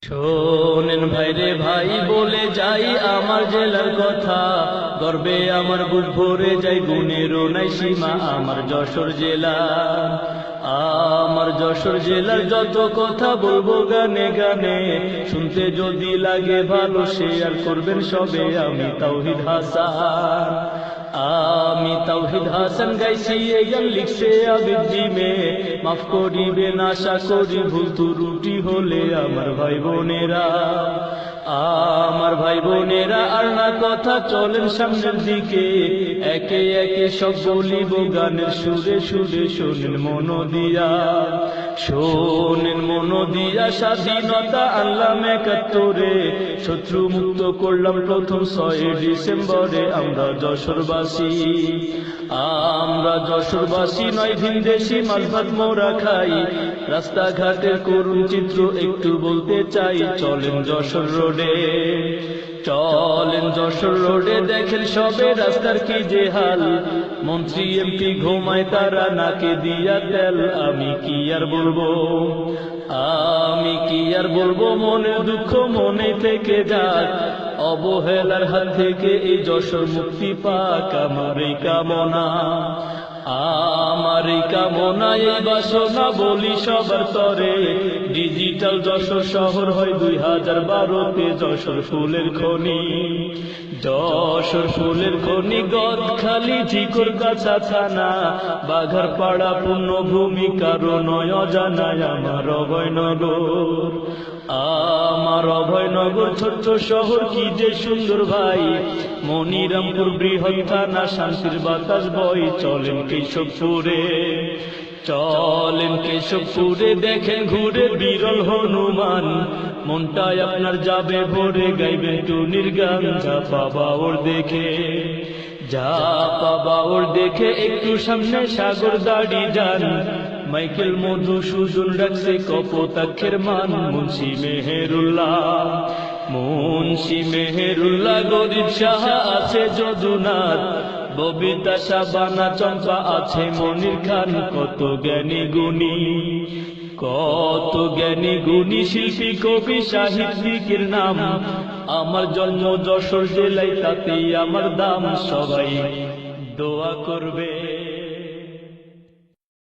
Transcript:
শোনেন ভাইরে ভাই বলে যাই আমার জেলার কথা, গর্বে আমার বুক ভরে যাই, গুণেরও নাই সীমা আমার যশোর জেলা। আমার যশোর জেলার যত কথা বলবো গানে গানে, শুনতে যদি লাগে ভালো শেয়ার করবেন সবে। আমি তাওহীদ হাসান, আমি তাওহীদ হাসান গাইছি এই গান লিখছে আবিদ জিমে। মাফ করিবেন আশা করি ভুল ত্রুটি হলে আমার ভাই বোনেরা, আমার ভাই বোনেরা। আর না কথা চলেন সামনের দিকে, একে একে সব বলিব গানের সুরে সুরে। শোনেন মন দিয়া, শোনেন মন দিয়া, স্বাধীনতা আনলাম ৭১-এ, শত্রু মুক্ত করলাম প্রথম ৬ ডিসেম্বরে। আমরা যশোরবাসী, আমরা যশোরবাসী নয় ভিনদেশি, মাছ ভাত মোরা খাই। রাস্তাঘাটের করুণ চিত্র একটু বলতে চাই। চলেন যশোর রোডে, চলেন যশোর রোডে, দেখেন সবে রাস্তার কি যে হাল। মন্ত্রী এমপি ঘুমায় তারা নাকে দিয়া তেল। আমি কি আর বলবো, আমি কি আর বলবো, মনের দুঃখ মনে থেকে যাক। অবহেলার হাত থেকে এই যশোর মুক্তি পাক আমার এই কামনা, আমার এই কামনা। এই বাসনা বলি সবার তরে, ডিজিটাল যশোর শহর হয় ২০১২-তে। যশোর ফুলের খনি, যশোর ফুলের খনি, গদখালি ঝিকরগাছা থানা, বাঘারপাড়া পূর্ণভূমি, কারো নয় অজানায় আমার অভয়নগর, আমার অভয়নগর। ছোট্ট শহর কি যে সুন্দর ভাই, মনিরামপুর বৃহৎ থানা, শান্তির বাতাস বয়। চলেন কেশবপুরে, চলেন কেশবপুরে, দেখেন ঘুরে বিরল হনুমান। মনটায় আপনার যাবে ভরে, গাইবেন টুনির গান। যা পাবা ওর দেখে, যা পাবা ওর দেখে, একটু সামনে সাগর দাড়ি যান। মাইকেল মধুসূদন রাখছে কপোতাক্ষের মান। মুন্সি মেহেরুল্লাহ, মুন্সি মেহেরুল্লাহ, গরিব শাহ আছে যদুনাথ, ববিতা শাবানা চম্পা আছে মনির খান। কত জ্ঞানী গুণী, কত জ্ঞানী গুণী, শিল্পী কবি সাহিত্যিকের নাম। আমার জন্ম যশোর জেলায়, তাতেই আমার দাম। সবাই দোয়া করবে।